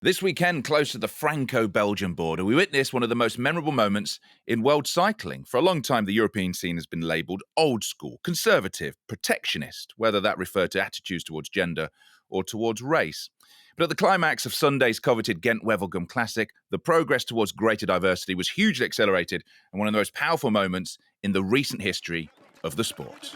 This weekend, close to the Franco-Belgian border, we witnessed one of the most memorable moments in world cycling. For a long time, the European scene has been labelled old school, conservative, protectionist, whether that referred to attitudes towards gender or towards race. But at the climax of Sunday's coveted Gent Wevelgem Classic, the progress towards greater diversity was hugely accelerated and one of the most powerful moments in the recent history of the sport.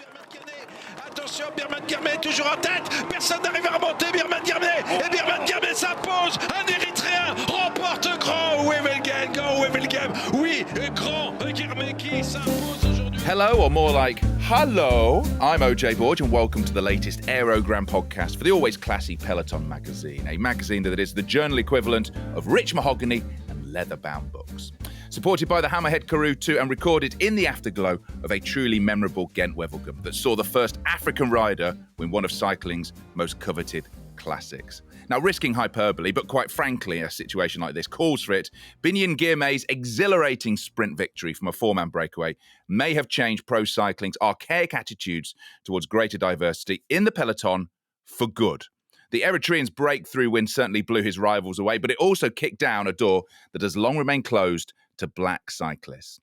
Attention, Biniam Girmay toujours en tête. Personne n'arrive à remonter. Biniam Girmay. Et Biniam Girmay s'impose. Un Eritrean remporte Grand Wevelgem. Grand Wevelgem. Oui, Grand Girmay qui s'impose aujourd'hui. Hello, or more like, hello. I'm OJ Borg, and welcome to the latest Aérogramme podcast for the always classy Peloton magazine, a magazine that is the journal equivalent of rich mahogany and leather-bound books. Supported by the Hammerhead Karoo 2 and recorded in the afterglow of a truly memorable Gent Wevelgem that saw the first African rider win one of cycling's most coveted classics. Now, risking hyperbole, but quite frankly, a situation like this calls for it, Biniam Girmay's exhilarating sprint victory from a four-man breakaway may have changed pro cycling's archaic attitudes towards greater diversity in the peloton for good. The Eritrean's breakthrough win certainly blew his rivals away, but it also kicked down a door that has long remained closed to black cyclists.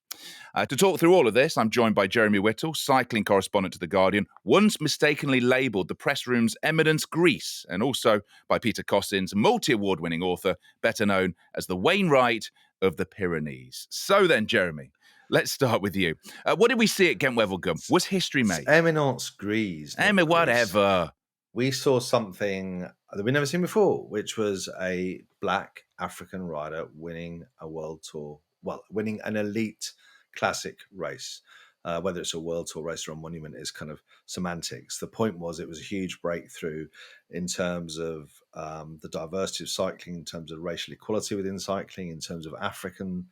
To talk through all of this, I'm joined by Jeremy Whittle, cycling correspondent to The Guardian, once mistakenly labelled the press room's eminence Greece, and also by Peter Cossins, multi-award-winning author, better known as the Wainwright of the Pyrenees. So then, Jeremy, let's start with you. What did we see at Gent Wevelgem? Was history made? Eminence Greece. Whatever. We saw something that we've never seen before, which was a black African rider winning a world tour. Well, winning an elite classic race, whether it's a world tour race or a monument is kind of semantics. The point was it was a huge breakthrough in terms of the diversity of cycling, in terms of racial equality within cycling, in terms of African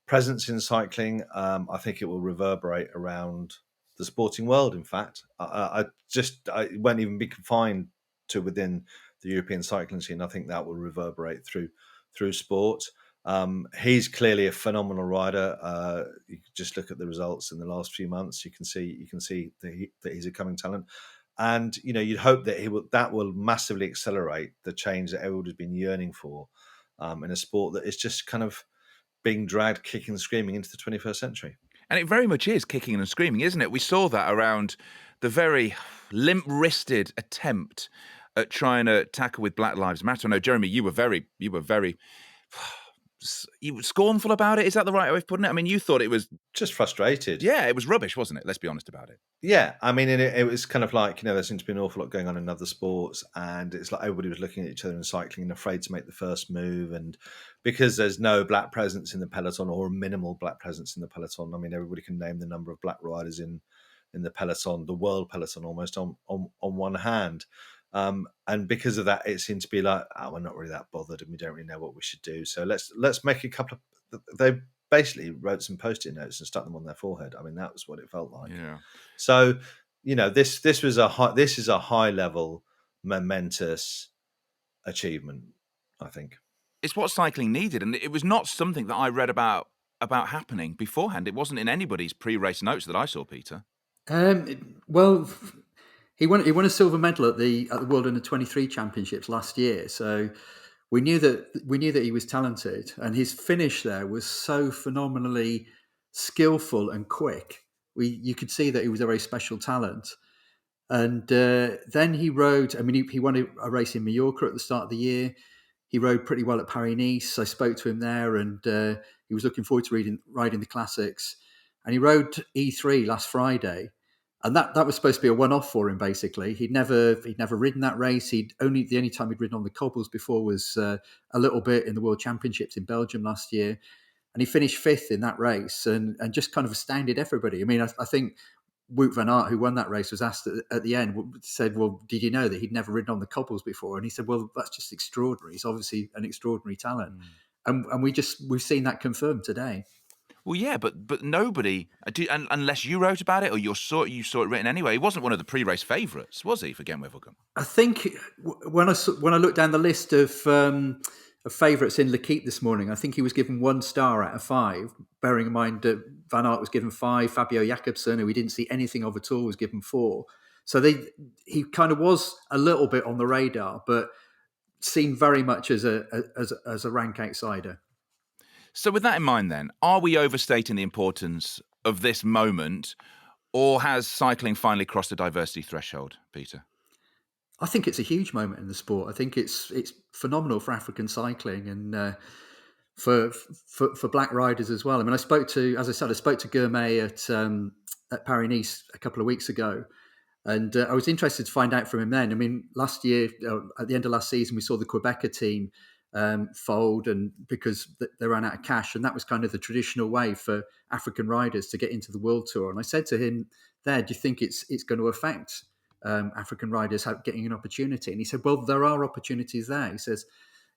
presence in cycling. I think it will reverberate around the sporting world. In fact, it won't even be confined to within the European cycling scene. I think that will reverberate through sport. He's clearly a phenomenal rider. You just look at the results in the last few months. You can see that he's a coming talent, and you'd hope that that will massively accelerate the change that everyone has been yearning for in a sport that is just kind of being dragged kicking and screaming into the 21st century. And it very much is kicking and screaming, isn't it? We saw that around the very limp-wristed attempt at trying to tackle with Black Lives Matter. I know, Jeremy, you were very scornful about it. Is that the right way of putting it? I mean, you thought it was just frustrated. Yeah, it was rubbish, wasn't it? Let's be honest about it. Yeah, I mean, it was kind of like, there seemed to be an awful lot going on in other sports, and it's like everybody was looking at each other in cycling and afraid to make the first move. And because there's no black presence in the peloton, or a minimal black presence in the peloton, I mean, everybody can name the number of black riders in the peloton, the world peloton, almost on one hand. And because of that, it seemed to be like, we're not really that bothered, and we don't really know what we should do. So let's make a couple of. They basically wrote some post-it notes and stuck them on their forehead. I mean, that was what it felt like. Yeah. So this is a high level, momentous achievement, I think. It's what cycling needed, and it was not something that I read about happening beforehand. It wasn't in anybody's pre-race notes that I saw, Peter. Well, he won a silver medal at the World Under-23 Championships last year, so we knew that he was talented, and his finish there was so phenomenally skillful and quick. You could see that he was a very special talent. And then he rode. I mean, he won a race in Mallorca at the start of the year. He rode pretty well at Paris-Nice. I spoke to him there, and he was looking forward to riding the classics. And he rode E3 last Friday, and that was supposed to be a one-off for him. Basically, he'd never ridden that race. The only time he'd ridden on the cobbles before was a little bit in the World Championships in Belgium last year, and he finished fifth in that race, and just kind of astounded everybody. I mean, I think Wout van Aert, who won that race, was asked at the end, said, "Well, did you know that he'd never ridden on the cobbles before?" And he said, "Well, that's just extraordinary. He's obviously an extraordinary talent," and we've seen that confirmed today. Well, yeah, but nobody, unless you wrote about it or you saw it written anyway. He wasn't one of the pre-race favourites, was he, for Gent Wevelgem? I think when I looked down the list of favourites in L'Equipe this morning, I think he was given 1 star out of 5. Bearing in mind that Van Aert was given 5, Fabio Jakobsen, who we didn't see anything of at all, was given 4. So he kind of was a little bit on the radar, but seen very much as a rank outsider. So with that in mind then, are we overstating the importance of this moment, or has cycling finally crossed the diversity threshold, Peter? I think it's a huge moment in the sport. I think it's phenomenal for African cycling and for black riders as well. I mean, I spoke to Girmay at Paris-Nice a couple of weeks ago, and I was interested to find out from him then. I mean, last year, at the end of last season, we saw the Quebecer team fold, and because they ran out of cash, and that was kind of the traditional way for African riders to get into the World Tour. And I said to him there, do you think it's going to affect African riders getting an opportunity? And he said, well, there are opportunities there. He says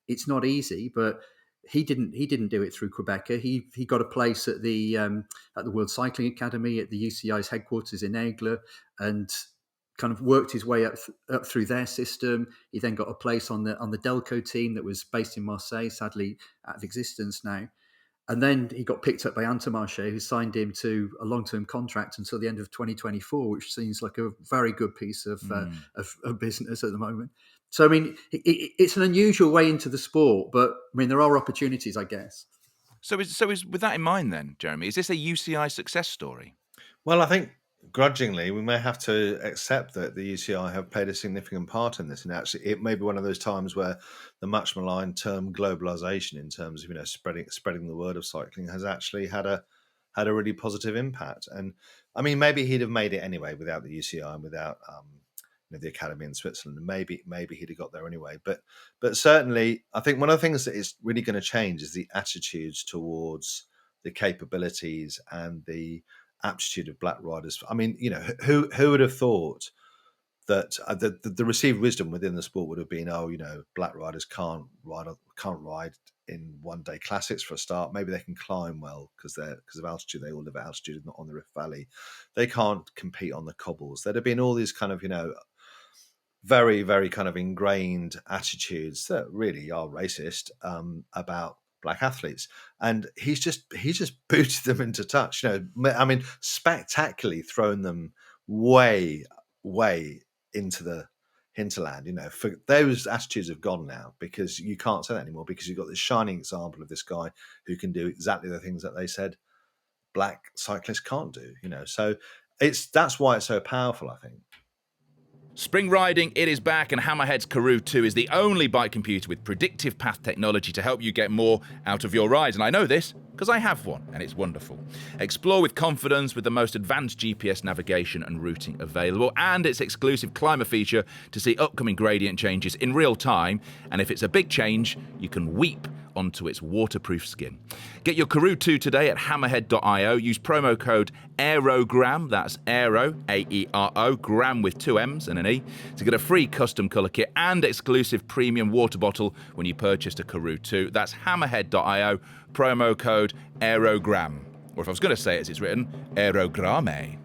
it's not easy, but he didn't do it through Quebecer. He got a place at the World Cycling Academy at the UCI's headquarters in Aigle, and kind of worked his way up through their system. He then got a place on the Delco team that was based in Marseille, sadly out of existence now. And then he got picked up by Intermarché, who signed him to a long-term contract until the end of 2024, which seems like a very good piece of business at the moment. So, I mean, it's an unusual way into the sport, but I mean, there are opportunities, I guess. So is with that in mind then, Jeremy, is this a UCI success story? Well, I think grudgingly, we may have to accept that the UCI have played a significant part in this. And actually, it may be one of those times where the much maligned term globalization, in terms of spreading the word of cycling, has actually had a really positive impact. And I mean, maybe he'd have made it anyway without the UCI and without the academy in Switzerland. Maybe he'd have got there anyway. But certainly, I think one of the things that is really going to change is the attitudes towards the capabilities and the aptitude of black riders. I mean, who would have thought that the received wisdom within the sport would have been, black riders can't ride in one-day classics for a start. Maybe they can climb well because of altitude. They all live at altitude, not on the Rift Valley. They can't compete on the cobbles. There'd have been all these kind of very, very kind of ingrained attitudes that really are racist about black athletes, and he's just booted them into touch. I mean, spectacularly thrown them way into the hinterland. For those attitudes have gone now, because you can't say that anymore, because you've got this shining example of this guy who can do exactly the things that they said black cyclists can't do. So that's why it's so powerful, I think. Spring riding, it is back, and Hammerhead's Karoo 2 is the only bike computer with predictive path technology to help you get more out of your rides. And I know this because I have one, and it's wonderful. Explore with confidence with the most advanced GPS navigation and routing available, and its exclusive climber feature to see upcoming gradient changes in real time. And if it's a big change, you can weep onto its waterproof skin. Get your Karoo 2 today at hammerhead.io. Use promo code Aérogramme, that's Aero, A-E-R-O, Gram with 2 M's and an E, to get a free custom colour kit and exclusive premium water bottle when you purchase a Karoo 2. That's hammerhead.io, promo code Aérogramme. Or if I was going to say it as it's written, Aérogramme.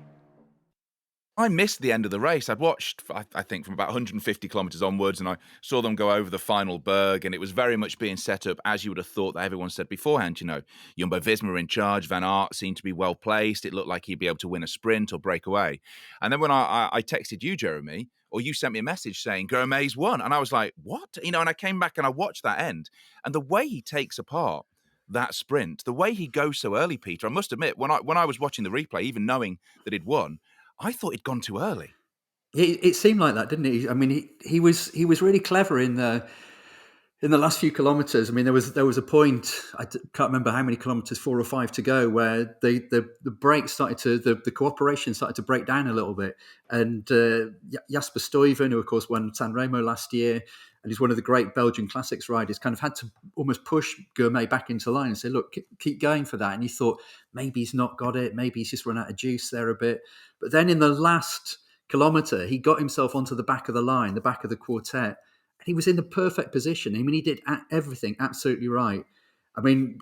I missed the end of the race. I'd watched, I think, from about 150 kilometres onwards, and I saw them go over the final berg, and it was very much being set up as you would have thought that everyone said beforehand. Jumbo-Visma were in charge. Van Aert seemed to be well placed. It looked like he'd be able to win a sprint or break away. And then when I texted you, Jeremy, or you sent me a message saying Girmay's won, and I was like, what? And I came back and I watched that end, and the way he takes apart that sprint, the way he goes so early, Peter, I must admit, when I was watching the replay, even knowing that he'd won, I thought he'd gone too early. It seemed like that, didn't it? I mean, he was really clever in the last few kilometres. I mean, there was a point, I can't remember how many kilometres, 4 or 5 to go, where the brakes started to the cooperation started to break down a little bit. And Jasper Stuyven, who of course won San Remo last year, and he's one of the great Belgian classics riders, kind of had to almost push Girmay back into line and say, look, keep going for that. And you thought maybe he's not got it, maybe he's just run out of juice there a bit. But then in the last kilometre, he got himself onto the back of the line, the back of the quartet, and he was in the perfect position. I mean, he did everything absolutely right. I mean,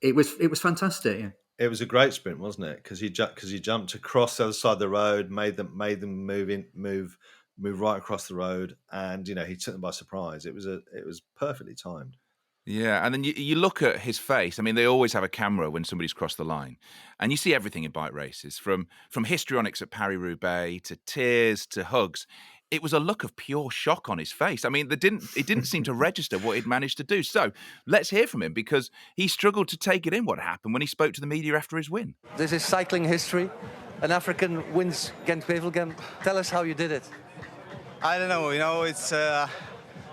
it was fantastic. Yeah. It was a great sprint, wasn't it? Because he jumped across the other side of the road, made them move right across the road, and he took them by surprise. It was perfectly timed. Yeah, and then you look at his face. I mean, they always have a camera when somebody's crossed the line, and you see everything in bike races, from histrionics at Paris-Roubaix to tears to hugs. it was a look of pure shock on his face. I mean, it didn't seem to register what he'd managed to do. So let's hear from him, because he struggled to take it in what happened when he spoke to the media after his win. This is cycling history. An African wins Gent Wevelgem. Tell us how you did it. I don't know, it's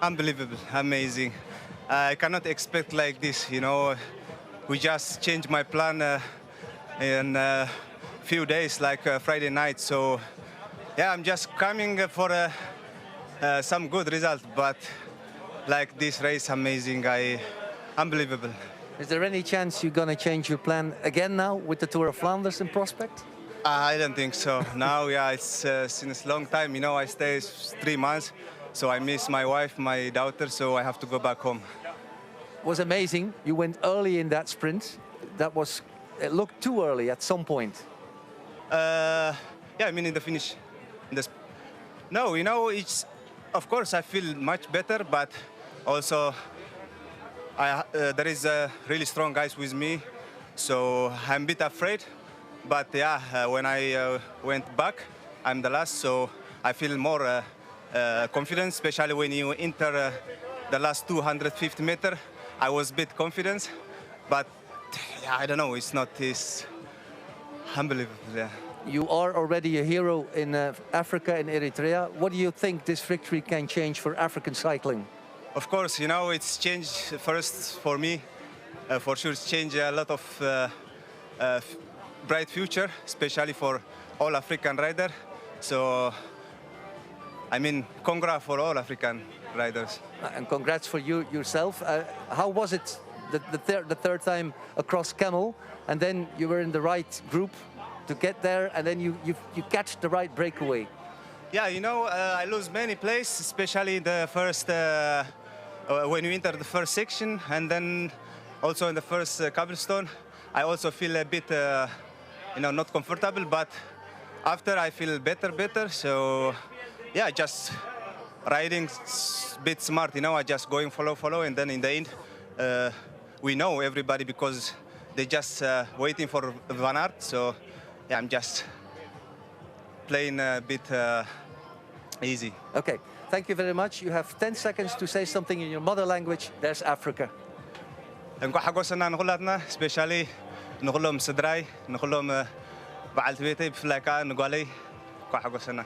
unbelievable, amazing. I cannot expect like this, We just changed my plan in a few days, like Friday night. So, yeah, I'm just coming for some good result. But like this race, amazing, unbelievable. Is there any chance you're going to change your plan again now with the Tour of Flanders in prospect? I don't think so. Now, yeah, it's since a long time. I stay 3 months, so I miss my wife, my daughter, so I have to go back home. It was amazing. You went early in that sprint. It looked too early at some point. Yeah, I mean in the finish. No, it's, of course I feel much better, but also there is really strong guys with me, so I'm a bit afraid. But yeah, when I went back, I'm the last, so I feel more confident, especially when you enter the last 250 meters. I was a bit confident, but yeah, I don't know, it's unbelievable. Yeah. You are already a hero in Africa and Eritrea. What do you think this victory can change for African cycling? Of course, it's changed first for me. For sure, it's changed a lot of bright future, especially for all African riders. So, I mean, congrats for all African riders. And congrats for you yourself. How was it the third time across Camel, and then you were in the right group to get there, and then you catch the right breakaway? Yeah, I lose many places, especially in the first, when you enter the first section, and then also in the first cobblestone. I also feel a bit, not comfortable, but after I feel better. So, yeah, just riding a bit smart, I just going follow, and then in the end, we know everybody because they just waiting for Van Aert. So, yeah, I'm just playing a bit easy. Okay, thank you very much. You have 10 seconds to say something in your mother language. There's Africa. Especially نقولهم صدراي نقولهم بعلت بيتي بفلاكا نقولي كحقوسنا.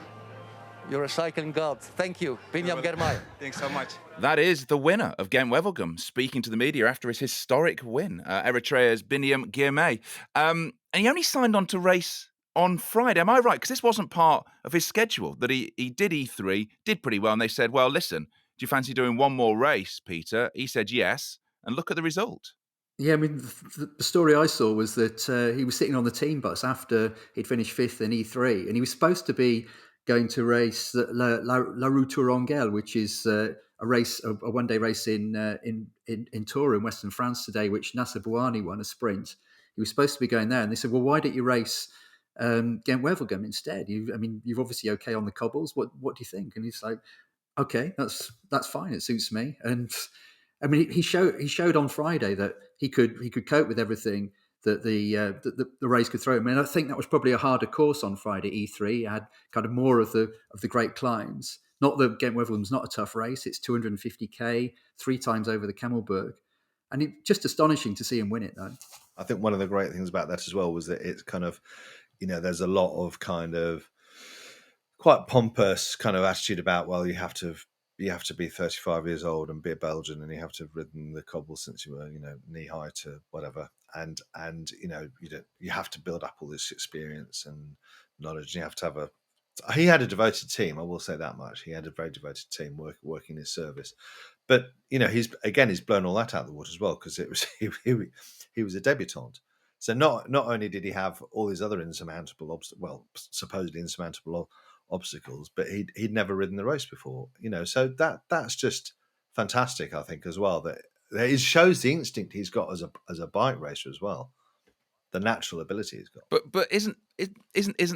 You're a cycling god. Thank you, Biniam Girmay. Thanks so much. That is the winner of Gent Wevelgem speaking to the media after his historic win, Eritrea's Biniam Girmay. And he only signed on to race on Friday. Am I right? Because this wasn't part of his schedule, that he did E3, did pretty well, and they said, well, listen, do you fancy doing one more race, Peter? He said yes, and look at the result. Yeah, I mean, the story I saw was that he was sitting on the team bus after he'd finished fifth in E3, and he was supposed to be going to race La Route Tourangelle, which is a one-day race in Tours in Western France today, which Nasser Bouhanni won a sprint. He was supposed to be going there, and they said, well, why don't you race Gent Wevelgem instead? You're obviously okay on the cobbles. What do you think? And he's like, okay, that's fine. It suits me. And I mean, he showed on Friday that he could cope with everything that the race could throw him. And I think that was probably a harder course on Friday. E3 had kind of more of the great climbs. Not that Gent Wevelgem's not a tough race. It's 250k, 3 times over the Camelberg, and just astonishing to see him win it though. I think one of the great things about that as well was that it's kind of, there's a lot of kind of quite pompous kind of attitude about, well, you have to be 35 years old and be a Belgian, and you have to have ridden the cobble since you were, knee high to whatever, and you have to build up all this experience and knowledge. And you have to have he had a devoted team. I will say that much. He had a very devoted team working his service, but he's blown all that out of the water as well, because it was he was a debutant. So not only did he have all these other supposedly insurmountable obstacles, but he'd never ridden the race before, so that's just fantastic, I think, as well, that it shows the instinct he's got as a bike racer as well, the natural ability he's got. But isn't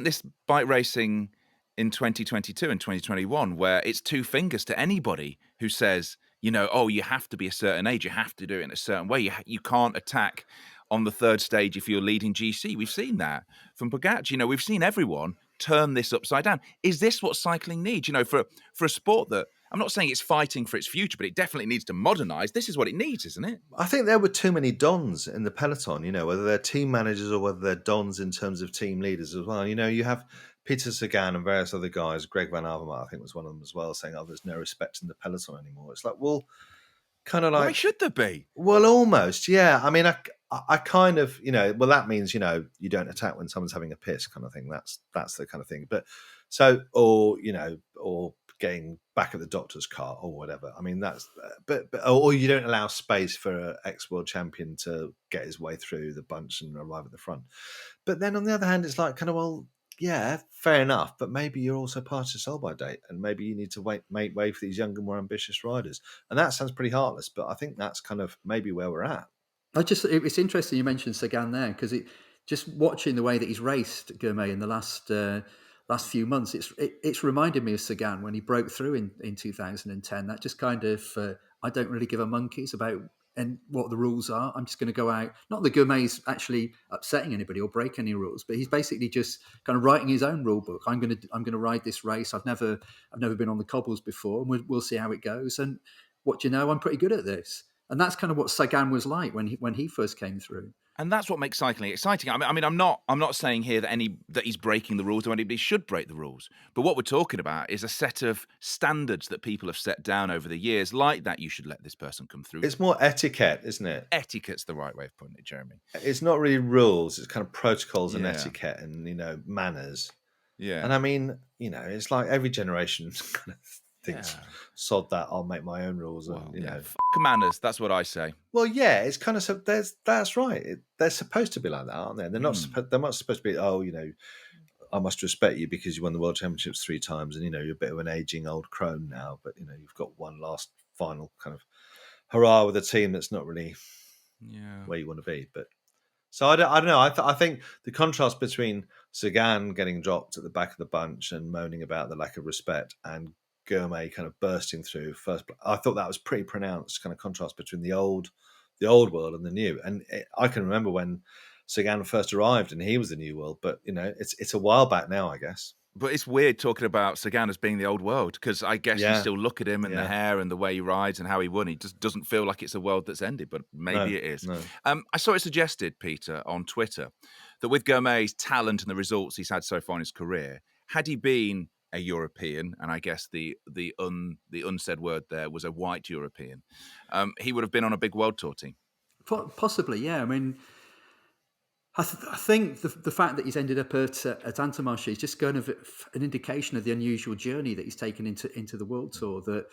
this bike racing in 2022 and 2021 where it's 2 fingers to anybody who says, you have to be a certain age, you have to do it in a certain way, you can't attack on the third stage if you're leading GC. We've seen that from Pogacar. We've seen everyone turn this upside down. Is this what cycling needs? You know, for a sport that, I'm not saying it's fighting for its future, but it definitely needs to modernise. This is what it needs, isn't it? I think there were too many dons in the peloton, you know, whether they're team managers or whether they're dons in terms of team leaders as well. You know, you have Peter Sagan and various other guys, Greg Van Avermaet, I think was one of them as well, saying, oh, there's no respect in the peloton anymore. It's like, well, kind of like... Why should there be? Well, almost, yeah. I mean, I kind of, you know, well, that means, you know, you don't attack when someone's having a piss kind of thing. That's the kind of thing. But so, or, you know, or getting back at the doctor's car or whatever. I mean, that's, or you don't allow space for an ex-world champion to get his way through the bunch and arrive at the front. But then on the other hand, it's like kind of, well, yeah, fair enough. But maybe you're also past your sell-by date, and maybe you need to make way for these younger, more ambitious riders. And that sounds pretty heartless, but I think that's kind of maybe where we're at. It's interesting you mentioned Sagan there, because just watching the way that he's raced Girmay in the last few months, it's reminded me of Sagan when he broke through in 2010. That just kind of I don't really give a monkeys about and what the rules are. I'm just going to go out. Not that Girmay's actually upsetting anybody or break any rules, but he's basically just kind of writing his own rule book. I'm going to ride this race. I've never been on the cobbles before, and we'll see how it goes. And what do you know? I'm pretty good at this. And that's kind of what Sagan was like when he first came through. And that's what makes cycling exciting. I mean, I'm not saying here that he's breaking the rules or anybody should break the rules. But what we're talking about is a set of standards that people have set down over the years, like that. You should let this person come through. It's more etiquette, isn't it? Etiquette's the right way of putting it, Jeremy. It's not really rules. It's kind of protocols and etiquette and, you know, manners. Yeah. And I mean, you know, it's like every generation kind of thinks, sod that, I'll make my own rules. And, you know, f*** manners. That's what I say. Well, yeah, it's kind of that's right. They're supposed to be like that, aren't they? They're not. They're not supposed to be. Oh, you know, I must respect you because you won the World Championships 3 times, and you know you're a bit of an aging old crone now. But you know you've got one last final kind of hurrah with a team that's not really where you want to be. But so I don't know. I think the contrast between Sagan getting dropped at the back of the bunch and moaning about the lack of respect, and Girmay kind of bursting through first. I thought that was pretty pronounced kind of contrast between the old world and the new. And I can remember when Sagan first arrived and he was the new world, but you know, it's a while back now, I guess. But it's weird talking about Sagan as being the old world, because I guess you still look at him and the hair and the way he rides and how he won. He just doesn't feel like it's a world that's ended, but maybe it is. No. I saw it suggested, Peter, on Twitter, that with Girmay's talent and the results he's had so far in his career, had he been a European, and I guess the unsaid word there was a white European, he would have been on a big world tour team. Possibly, yeah. I mean, I think the fact that he's ended up at Intermarché is just kind of an indication of the unusual journey that he's taken into the world tour. That,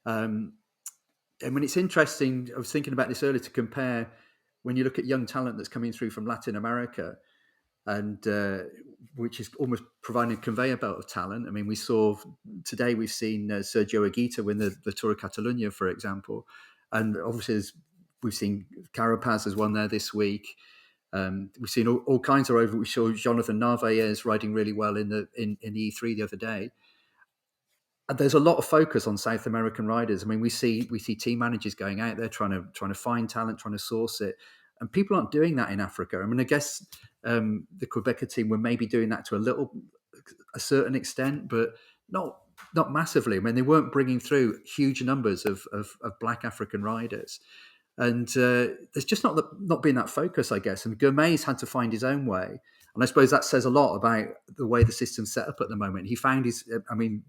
and when it's interesting, I was thinking about this earlier, to compare when you look at young talent that's coming through from Latin America, and which is almost providing a conveyor belt of talent. I mean, we've seen Sergio Higuita win the Tour of Catalonia, for example, and obviously we've seen Carapaz has won there this week. We've seen all kinds of over. We saw Jonathan Narvaez riding really well in the E3 the other day. And there's a lot of focus on South American riders. I mean, we see team managers going out there trying to find talent, trying to source it, and people aren't doing that in Africa. I mean, I guess the Quebecer team were maybe doing that to a certain extent, but not massively. I mean, they weren't bringing through huge numbers of Black African riders. And there's just not been that focus, I guess. And Girmay's had to find his own way. And I suppose that says a lot about the way the system's set up at the moment. He found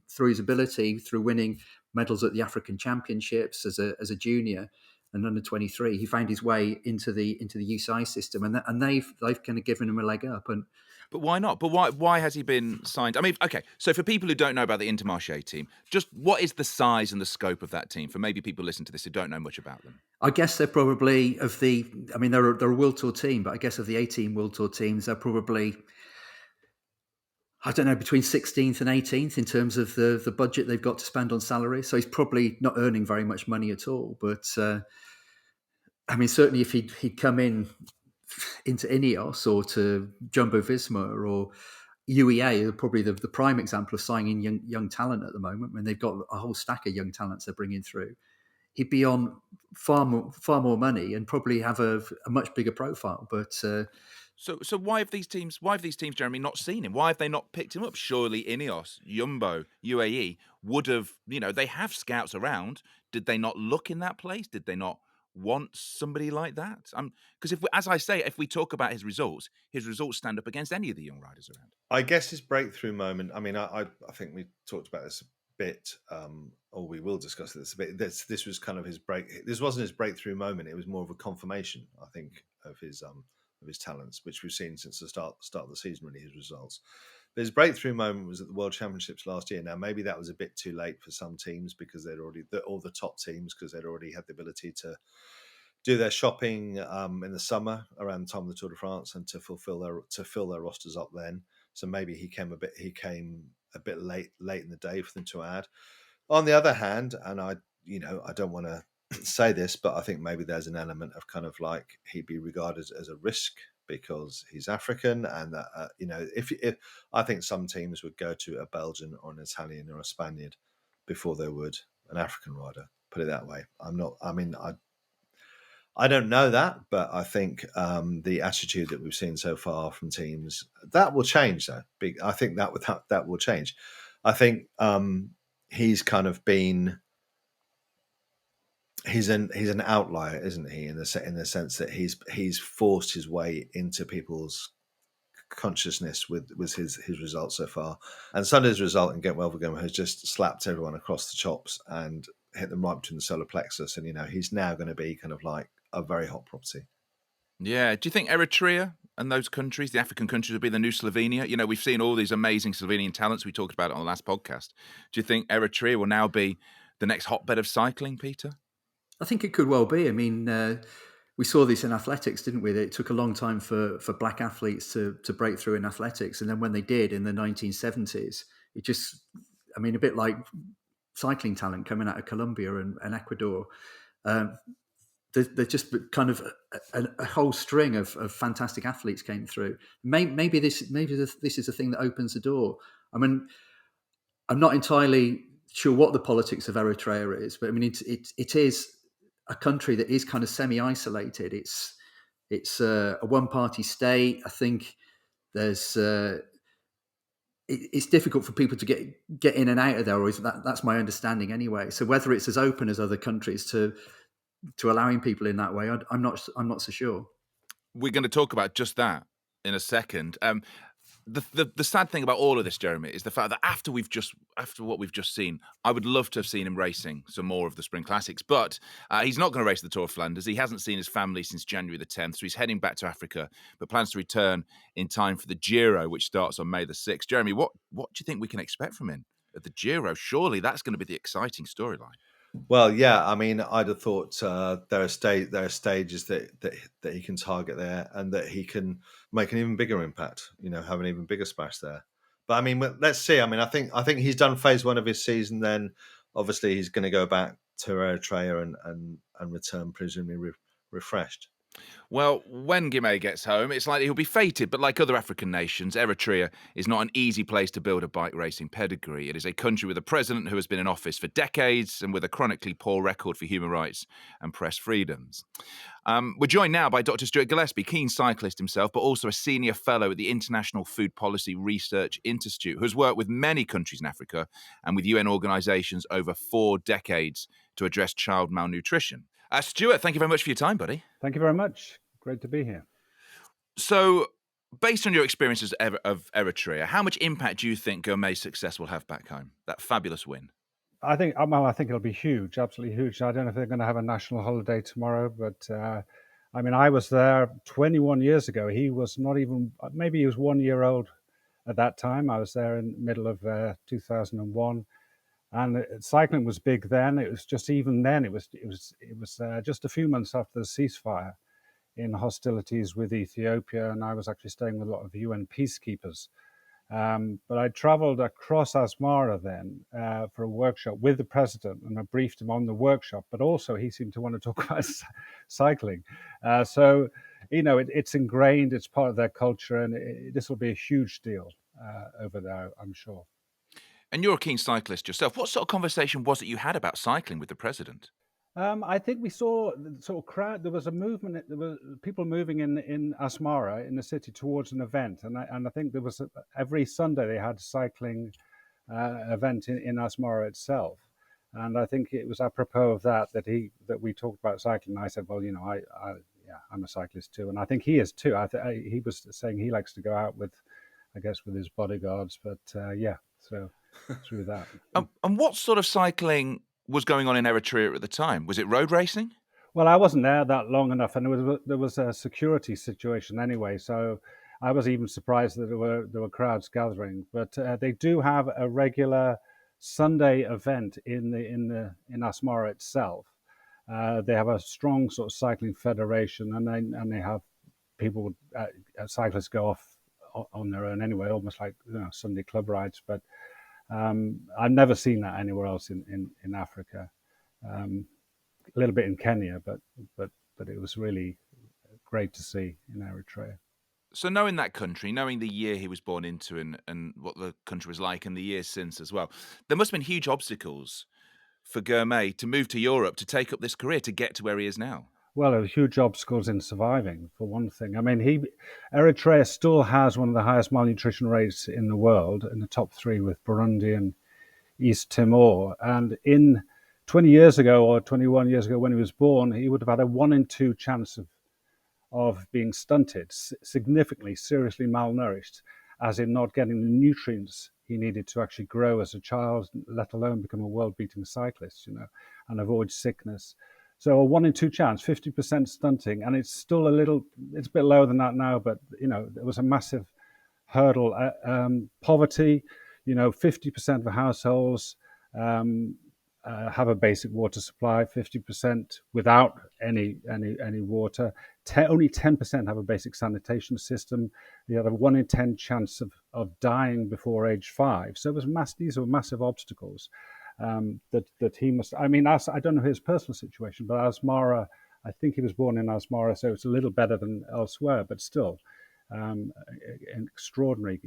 through his ability, through winning medals at the African Championships as a junior and under 23, he found his way into the UCI system, and they've kind of given him a leg up. But why not? But why has he been signed? I mean, okay, so for people who don't know about the Intermarché team, just what is the size and the scope of that team for maybe people listening to this who don't know much about them? I guess they're probably they're a World Tour team, but I guess of the 18 World Tour teams, they're probably, I don't know, between 16th and 18th in terms of the budget they've got to spend on salary. So he's probably not earning very much money at all. But I mean, certainly if he'd come into Ineos or to Jumbo Visma or UEA, are probably the prime example of signing young talent at the moment, when they've got a whole stack of young talents they're bringing through. he'd be on far more money and probably have a much bigger profile. But So why have these teams, Jeremy, not seen him? Why have they not picked him up? Surely Ineos, Jumbo, UAE would have, they have scouts around. Did they not look in that place? Did they not want somebody like that? Because as I say, if we talk about his results stand up against any of the young riders around. I guess his breakthrough moment. I mean, I think we talked about this a bit, or we will discuss this a bit. This was kind of his break. This wasn't his breakthrough moment. It was more of a confirmation, I think, of his talents, which we've seen since the start of the season. Really, his results. But his breakthrough moment was at the World Championships last year. Now, maybe that was a bit too late for some teams because they'd already all the top teams because they'd already had the ability to do their shopping in the summer around the time of the Tour de France and to fill their rosters up then. So maybe he came a bit late in the day for them to add. On the other hand, and I don't want to say this, but I think maybe there's an element of kind of like he'd be regarded as a risk because he's African, and that if I think some teams would go to a Belgian or an Italian or a Spaniard before they would an African rider. Put it that way. I don't know that, but I think the attitude that we've seen so far from teams that will change. Though I think that will change. I think he's kind of been he's an outlier, isn't he? In the sense that he's forced his way into people's consciousness with his results so far. And Sunday's result in Gent Wevelgem has just slapped everyone across the chops and hit them right between the solar plexus. And he's now going to be kind of like a very hot property. Yeah. Do you think Eritrea and those countries, the African countries, will be the new Slovenia? We've seen all these amazing Slovenian talents. We talked about it on the last podcast. Do you think Eritrea will now be the next hotbed of cycling, Peter? I think it could well be. I mean, we saw this in athletics, didn't we? It took a long time for black athletes to break through in athletics. And then when they did in the 1970s, it just, a bit like cycling talent coming out of Colombia and Ecuador. There's just kind of a whole string of fantastic athletes came through. Maybe this is a thing that opens the door. I mean, I'm not entirely sure what the politics of Eritrea is, but it is a country that is kind of semi-isolated. It's a one-party state. I think there's it's difficult for people to get in and out of there, or that's my understanding anyway. So whether it's as open as other countries to allowing people in that way, I'm not so sure. We're going to talk about just that in a second. The sad thing about all of this, Jeremy, is the fact that after what we've just seen, I would love to have seen him racing some more of the Spring Classics, but he's not going to race the Tour of Flanders. He hasn't seen his family since January the 10th, so he's heading back to Africa, but plans to return in time for the Giro, which starts on May the 6th. Jeremy, what do you think we can expect from him at the Giro? Surely that's going to be the exciting storyline. Well, yeah. I mean, I'd have thought there are stages that he can target there, and that he can make an even bigger impact. Have an even bigger splash there. But I mean, let's see. I mean, I think he's done phase one of his season. Then, obviously, he's going to go back to Eritrea and return presumably refreshed. Well, when Girmay gets home, it's likely he'll be fated, but like other African nations, Eritrea is not an easy place to build a bike racing pedigree. It is a country with a president who has been in office for decades and with a chronically poor record for human rights and press freedoms. We're joined now by Dr. Stuart Gillespie, keen cyclist himself, but also a senior fellow at the International Food Policy Research Institute, who has worked with many countries in Africa and with UN organisations over 4 decades to address child malnutrition. Stuart, thank you very much for your time, buddy. Thank you very much. Great to be here. So, based on your experiences of Eritrea, how much impact do you think Girmay's success will have back home? That fabulous win. I think it'll be huge, absolutely huge. I don't know if they're going to have a national holiday tomorrow, but I was there 21 years ago. He was not even, maybe he was 1 year old at that time. I was there in the middle of 2001. And cycling was big then. It was just even then. It was just a few months after the ceasefire in hostilities with Ethiopia, and I was actually staying with a lot of UN peacekeepers. But I travelled across Asmara then for a workshop with the president, and I briefed him on the workshop. But also, he seemed to want to talk about cycling. So it's ingrained. It's part of their culture, and this will be a huge deal over there, I'm sure. And you're a keen cyclist yourself. What sort of conversation was it you had about cycling with the president? I think we saw the sort of crowd. There was a movement. There were people moving in Asmara in the city towards an event, and I think there was every Sunday they had a cycling event in Asmara itself. And I think it was apropos of that we talked about cycling. I said, well, yeah, I'm a cyclist too, and I think he is too. He was saying he likes to go out with, I guess, with his bodyguards. But yeah, so through that. And what sort of cycling was going on in Eritrea at the time? Was it road racing? Well, I wasn't there that long enough, and there was a security situation anyway. So I was even surprised that there were crowds gathering. But they do have a regular Sunday event in Asmara itself. They have a strong sort of cycling federation, and they have people, cyclists go off on their own anyway, almost like Sunday club rides. But I've never seen that anywhere else in Africa. A little bit in Kenya, but it was really great to see in Eritrea. So knowing that country, knowing the year he was born into and what the country was like and the years since as well, there must have been huge obstacles for Girmay to move to Europe, to take up this career, to get to where he is now. Well, there were huge obstacles in surviving, for one thing. I mean, Eritrea still has one of the highest malnutrition rates in the world, in the top 3 with Burundi and East Timor. And in 20 years ago or 21 years ago when he was born, he would have had a 1 in 2 chance of being stunted, significantly, seriously malnourished, as in not getting the nutrients he needed to actually grow as a child, let alone become a world-beating cyclist, and avoid sickness. So a 1 in 2 chance, 50% stunting, and it's still it's a bit lower than that now, but there was a massive hurdle. Poverty, 50% of households have a basic water supply, 50% without any water. Only 10% have a basic sanitation system. You had a 1 in 10 chance of dying before age 5. So it was these were massive obstacles that he must. I mean, I don't know his personal situation, but Asmara, I think he was born in Asmara, so it's a little better than elsewhere, but still extraordinary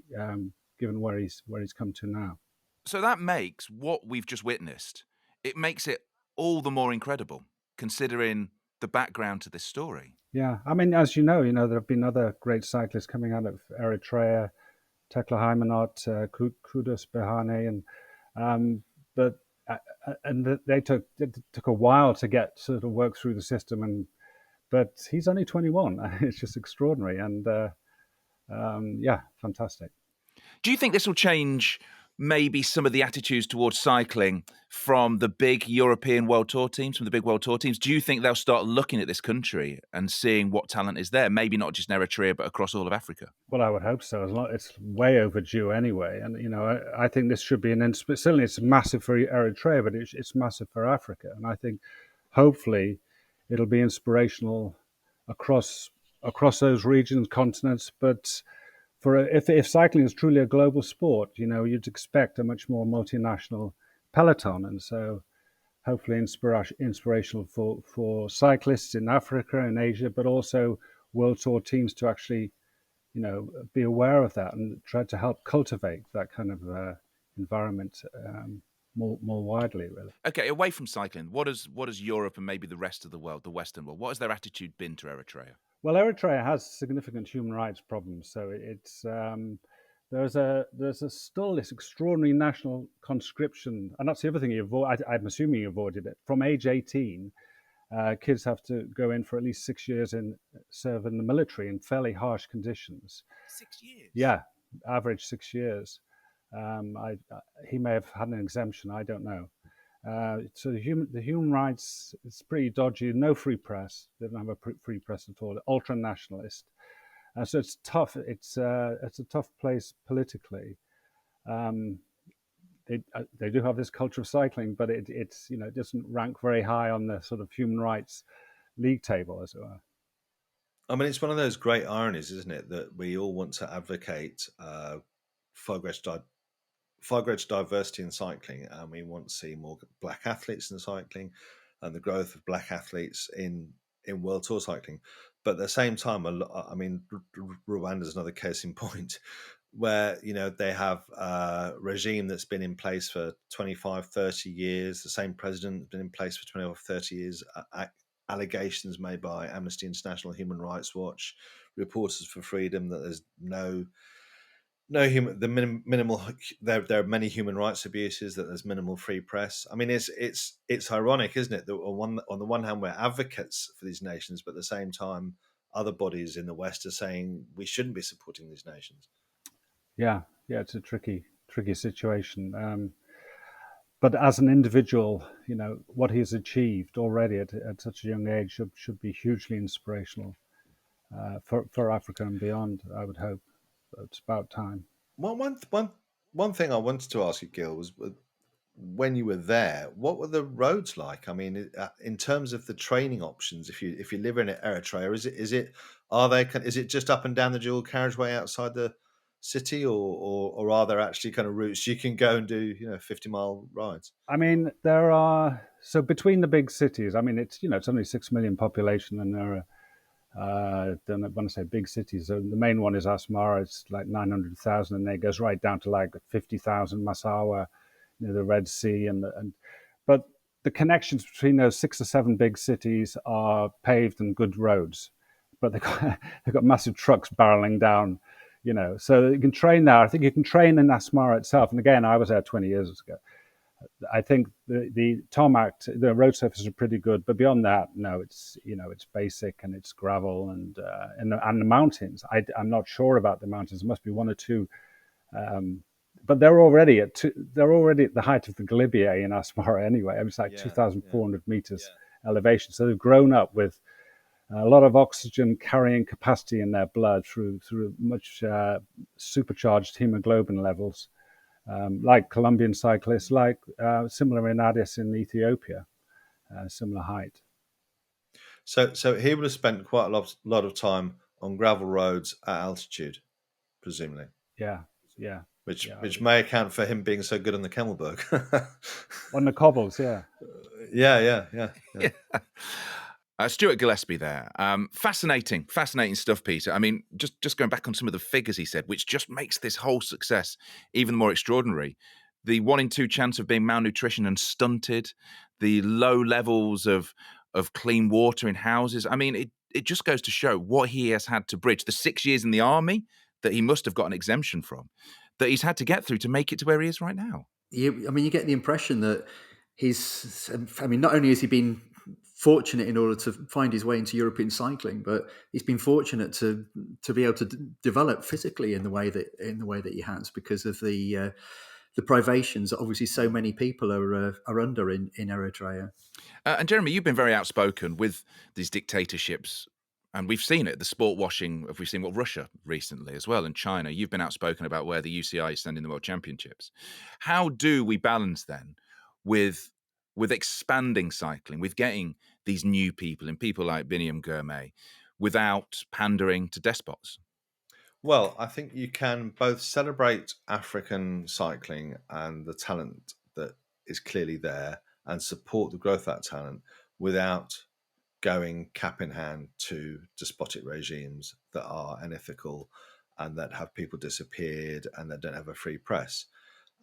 given where he's come to now. So that makes what we've just witnessed, it makes it all the more incredible, considering the background to this story. Yeah, I mean, as you know, there have been other great cyclists coming out of Eritrea, Tekla Hymanot, Kudus Behane, and they took a while to get sort of work through the system, but he's only 21. It's just extraordinary, and yeah, fantastic. Do you think this will change maybe some of the attitudes towards cycling from the big European World Tour teams, from the big World Tour teams? Do you think they'll start looking at this country and seeing what talent is there? Maybe not just in Eritrea, but across all of Africa. Well, I would hope so. It's way overdue anyway, and I think this should be certainly it's massive for Eritrea, but it's massive for Africa, and I think hopefully it'll be inspirational across those regions, continents, but. If cycling is truly a global sport, you'd expect a much more multinational peloton, and so hopefully inspirational for cyclists in Africa and Asia, but also World Tour teams to actually, be aware of that and try to help cultivate that kind of environment more widely, really. Okay, away from cycling, what has Europe and maybe the rest of the world, the Western world, what has their attitude been to Eritrea? Well, Eritrea has significant human rights problems, so it's there's still this extraordinary national conscription, and that's the other thing I'm assuming you avoided it. From age 18, kids have to go in for at least 6 years and serve in the military in fairly harsh conditions. 6 years? Yeah, average 6 years. He may have had an exemption, I don't know. So the human rights, it's pretty dodgy. No free press. They don't have a free press at all. Ultra nationalist. So it's tough. It's a tough place politically. They do have this culture of cycling, but it doesn't rank very high on the sort of human rights league table, as it were. I mean, it's one of those great ironies, isn't it, that we all want to advocate far greater diversity in cycling, and we want to see more black athletes in cycling and the growth of black athletes in World Tour cycling. But at the same time, I mean, Rwanda is another case in point. where they have a regime that's been in place for 25, 30 years. The same president has been in place for 20 or 30 years. Allegations made by Amnesty International, Human Rights Watch, Reporters for Freedom that there's minimal. There are many human rights abuses. That there's minimal free press. I mean, it's ironic, isn't it? That on the one hand we're advocates for these nations, but at the same time, other bodies in the West are saying we shouldn't be supporting these nations. Yeah, it's a tricky situation. But as an individual, what he's achieved already at such a young age should be hugely inspirational for Africa and beyond. I would hope. It's about time. One thing I wanted to ask you, Gil, was when you were there, what were the roads like? I mean, in terms of the training options, if you live in Eritrea, is it just up and down the dual carriageway outside the city, or are there actually kind of routes you can go and do 50-mile rides? I mean, there are, so between the big cities, I mean, it's it's only 6 million population, and there are don't want to say big cities. So the main one is Asmara. It's like 900,000, and it goes right down to like 50,000 Massawa, the Red Sea, but the connections between those 6 or 7 big cities are paved and good roads, but they've got massive trucks barreling down, So you can train there. I think you can train in Asmara itself. And again, I was there 20 years ago. I think the tarmac, the road surfaces are pretty good, but beyond that, no, it's it's basic and it's gravel and the mountains. I'm not sure about the mountains. There must be 1 or 2, but they're already at the height of the Galibier in Asmara anyway. I mean, it's like 2,400 meters elevation. So they've grown up with a lot of oxygen carrying capacity in their blood through much supercharged hemoglobin levels. Like Colombian cyclists, like similar in Addis in Ethiopia, similar height. So he would have spent quite a lot of time on gravel roads at altitude, presumably. Yeah. Which may account for him being so good on the Kemmelberg. On the cobbles, yeah. Yeah. Stuart Gillespie there. Fascinating stuff, Peter. I mean, just going back on some of the figures he said, which just makes this whole success even more extraordinary. The 1 in 2 chance of being malnutrition and stunted, the low levels of clean water in houses. I mean, it just goes to show what he has had to bridge. The 6 years in the army that he must have got an exemption from, that he's had to get through to make it to where he is right now. You get the impression that not only has he been fortunate in order to find his way into European cycling, but he's been fortunate to be able to develop physically in the way that he has, because of the privations that obviously so many people are under in Eritrea. And Jeremy, you've been very outspoken with these dictatorships. And we've seen it, the sport washing. We've seen Russia recently as well, and China. You've been outspoken about where the UCI is sending the World Championships. How do we balance then with expanding cycling, with getting these new people and people like Biniam Girmay, without pandering to despots? Well, I think you can both celebrate African cycling and the talent that is clearly there and support the growth of that talent without going cap in hand to despotic regimes that are unethical and that have people disappeared and that don't have a free press.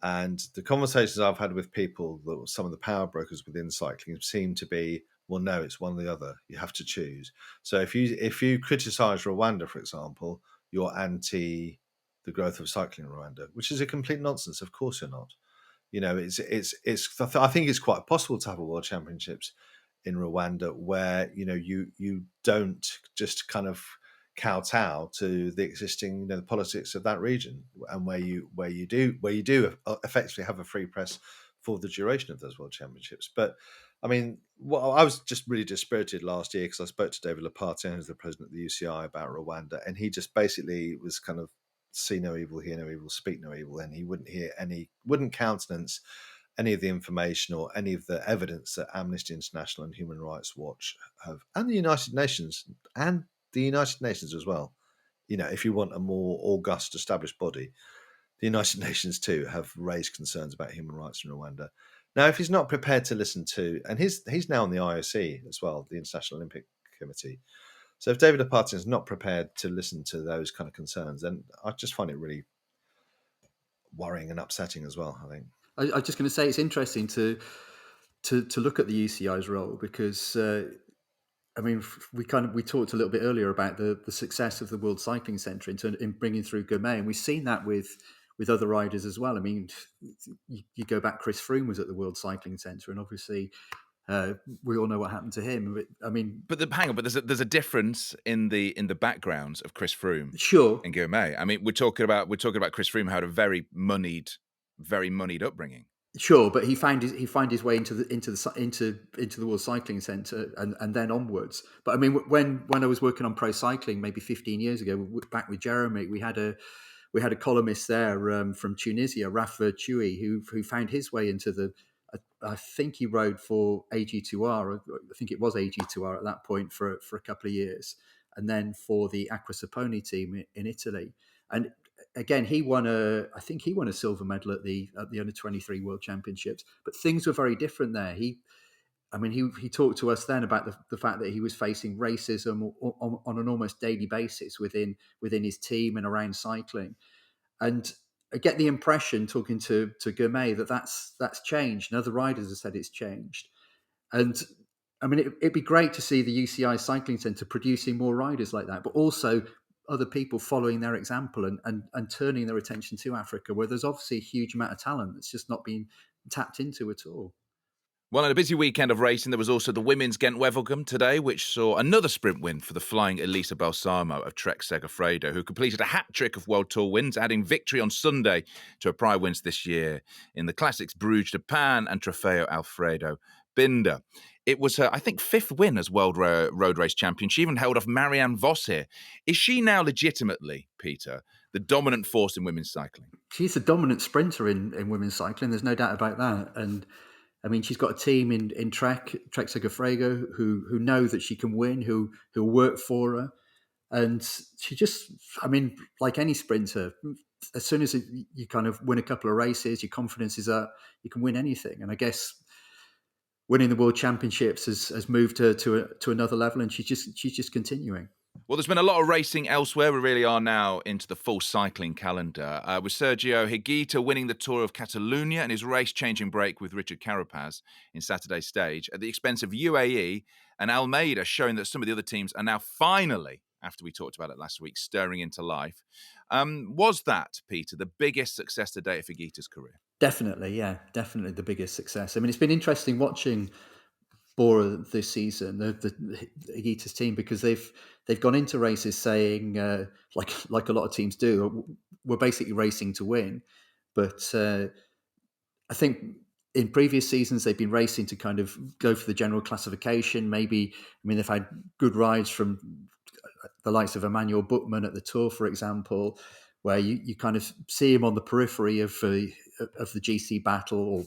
And the conversations I've had with people, some of the power brokers within cycling, seem to be, well, no, it's one or the other. You have to choose. So if you criticize Rwanda, for example, you're anti the growth of cycling in Rwanda, which is a complete nonsense. Of course you're not. I think it's quite possible to have a World Championships in Rwanda where you don't just kind of kowtow to the existing the politics of that region, and where you do effectively have a free press for the duration of those World Championships. But I mean, I was just really dispirited last year because I spoke to David Lepartin, who's the president of the UCI, about Rwanda, and he just basically was kind of see no evil, hear no evil, speak no evil, and he wouldn't countenance any of the information or any of the evidence that Amnesty International and Human Rights Watch have, and the United Nations as well. If you want a more august established body, the United Nations too have raised concerns about human rights in Rwanda. Now, if he's not prepared to listen to, and he's now on the IOC as well, the International Olympic Committee. So if David Lepartin is not prepared to listen to those kind of concerns, then I just find it really worrying and upsetting as well, I think. I was just going to say it's interesting to look at the UCI's role because I mean we talked a little bit earlier about the success of the World Cycling Centre in bringing through Girmay, and we've seen that with other riders as well. I mean, you go back, Chris Froome was at the World Cycling Centre, and obviously we all know what happened to him. But, I mean, hang on, but there's a difference in the backgrounds of Chris Froome, sure, and Girmay. I mean, we're talking about Chris Froome, who had a very moneyed upbringing. Sure, but he found his way into the World Cycling Centre and then onwards. But I mean, when I was working on pro cycling maybe 15 years ago, back with Jeremy, we had a columnist there from Tunisia, Rafa Choui, who found his way into the. I think he rode for AG2R. I think it was AG2R at that point for a couple of years, and then for the Acqua Saponi team in Italy. And again, he won a silver medal at the under-23 World Championships. But things were very different there. He talked to us then about the fact that he was facing racism on an almost daily basis within his team and around cycling. And I get the impression, talking to Girmay, that's changed. And other riders have said it's changed. And I mean, it'd be great to see the UCI Cycling Centre producing more riders like that, but also other people following their example and turning their attention to Africa, where there's obviously a huge amount of talent that's just not being tapped into at all. Well, in a busy weekend of racing, there was also the women's Gent Wevelgem today, which saw another sprint win for the flying Elisa Balsamo of Trek Segafredo, who completed a hat-trick of World Tour wins, adding victory on Sunday to her prior wins this year in the classics Bruges de Pan and Trofeo Alfredo Binder. It was her, I think, 5th win as World Road Race Champion. She even held off Marianne Vos here. Is she now legitimately, Peter, the dominant force in women's cycling? She's the dominant sprinter in women's cycling. There's no doubt about that. And I mean, she's got a team in Trek Segafredo who know that she can win, who work for her. And she just, I mean, like any sprinter, as soon as you kind of win a couple of races, your confidence is up, you can win anything. And I guess winning the World Championships has moved her to another level, and she's just continuing. Well, there's been a lot of racing elsewhere. We really are now into the full cycling calendar, with Sergio Higuita winning the Tour of Catalonia and his race-changing break with Richard Carapaz in Saturday's stage at the expense of UAE, and Almeida showing that some of the other teams are now finally, after we talked about it last week, stirring into life. Was that, Peter, the biggest success to date of Higuita's career? Definitely, yeah, definitely the biggest success. I mean, it's been interesting watching Bora this season, the Higuita's team, because they've gone into races saying, like a lot of teams do, we're basically racing to win. But I think in previous seasons they've been racing to kind of go for the general classification. Maybe, I mean, they've had good rides from the likes of Emmanuel Buchmann at the Tour, for example, where you kind of see him on the periphery of the GC battle, or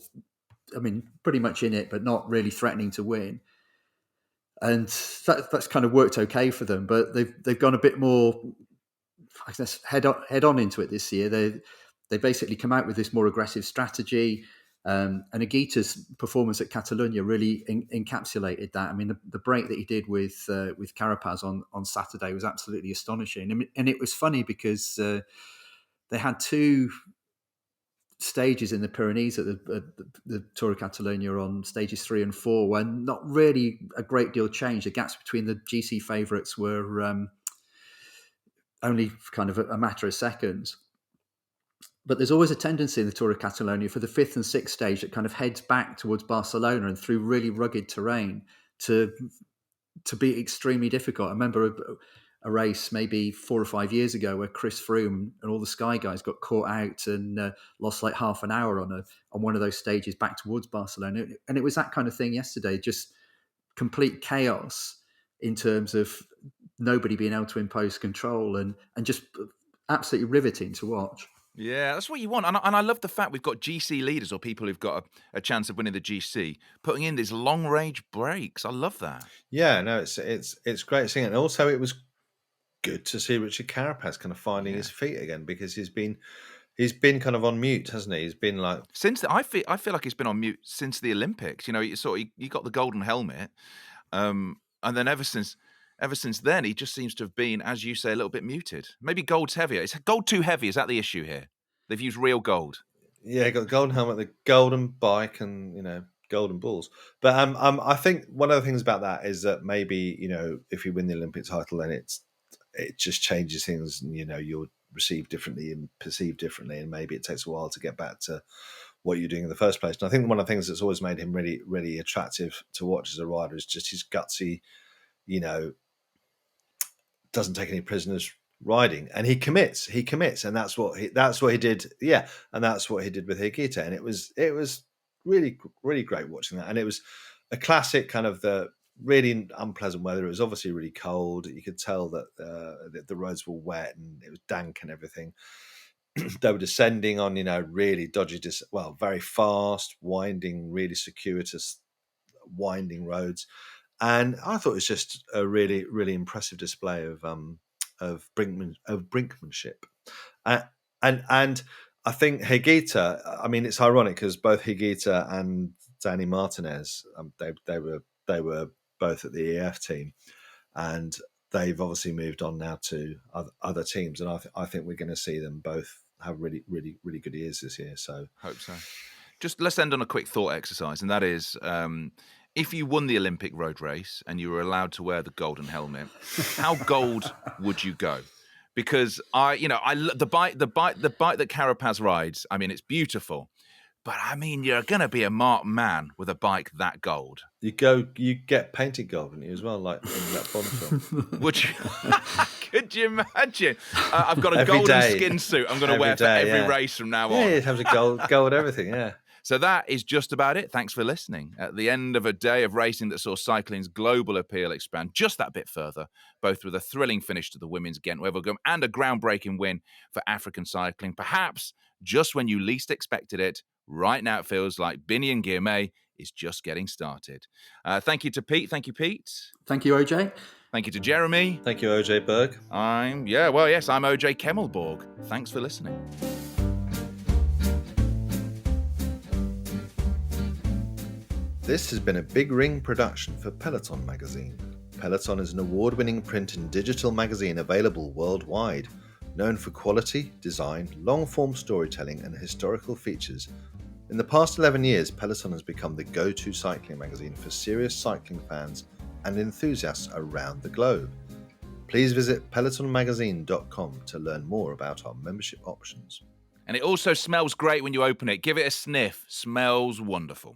I mean, pretty much in it, but not really threatening to win. And that's kind of worked okay for them. But they've gone a bit more, I guess, head on into it this year. They basically come out with this more aggressive strategy. And Higuita's performance at Catalonia really encapsulated that. I mean, the break that he did with Carapaz on Saturday was absolutely astonishing. And it was funny because they had two stages in the Pyrenees at the Tour of Catalonia on stages 3 and 4, when not really a great deal changed. The gaps between the GC favourites were only kind of a matter of seconds. But there's always a tendency in the Tour of Catalonia for the 5th and 6th stage that kind of heads back towards Barcelona and through really rugged terrain to be extremely difficult. I remember a race maybe 4 or 5 years ago where Chris Froome and all the Sky guys got caught out and lost like half an hour on one of those stages back towards Barcelona. And it was that kind of thing yesterday, just complete chaos in terms of nobody being able to impose control and just absolutely riveting to watch. Yeah, that's what you want. And I love the fact we've got GC leaders or people who've got a chance of winning the GC putting in these long-range breaks. I love that. Yeah, no, it's great seeing it. And also it was good to see Richard Carapaz kind of finding his feet again, because he's been kind of on mute, hasn't he? He's been like I feel like he's been on mute since the Olympics. You know, he got the golden helmet, and then ever since then, he just seems to have been, as you say, a little bit muted. Maybe gold's heavier. Is gold too heavy? Is that the issue here? They've used real gold. Yeah, got the golden helmet, the golden bike, and golden balls. But I think one of the things about that is that maybe if you win the Olympic title, then it just changes things, and you're received differently and perceived differently, and maybe it takes a while to get back to what you're doing in the first place. And I think one of the things that's always made him really, really attractive to watch as a rider is just his gutsy, doesn't take any prisoners riding, and he commits, and that's what he did. Yeah, and that's what he did with Higuita, and it was really, really great watching that. And it was a classic kind of the really unpleasant weather. It was obviously really cold. You could tell that the roads were wet and it was dank and everything. They were descending on really dodgy, very fast, winding, really circuitous, winding roads. And I thought it was just a really, really impressive display of brinkmanship. And I think Higuita, I mean, it's ironic because both Higuita and Danny Martinez, they were both at the EF team, and they've obviously moved on now to other teams. And I think we're going to see them both have really, really, really good years this year. So hope so. Just let's end on a quick thought exercise, and that is, if you won the Olympic road race and you were allowed to wear the golden helmet, how gold would you go? Because the bike that Carapaz rides, I mean, it's beautiful, but I mean, you're going to be a marked man with a bike that gold. You get painted gold, wouldn't you, as well, like in that Bond film? Would you? Could you imagine? I've got a golden skin suit I'm going to wear for every race from now on. Yeah, it has a gold everything, yeah. So that is just about it. Thanks for listening. At the end of a day of racing that saw cycling's global appeal expand just that bit further, both with a thrilling finish to the women's Gent Wevelgem and a groundbreaking win for African cycling, perhaps just when you least expected it, right now it feels like Biniam Girmay is just getting started. Thank you to Pete. Thank you, Pete. Thank you, OJ. Thank you to Jeremy. Thank you, OJ Borg. I'm OJ Borg. Thanks for listening. This has been a Big Ring production for Peloton magazine. Peloton is an award-winning print and digital magazine available worldwide, known for quality, design, long-form storytelling and historical features. In the past 11 years, Peloton has become the go-to cycling magazine for serious cycling fans and enthusiasts around the globe. Please visit pelotonmagazine.com to learn more about our membership options. And it also smells great when you open it. Give it a sniff. Smells wonderful.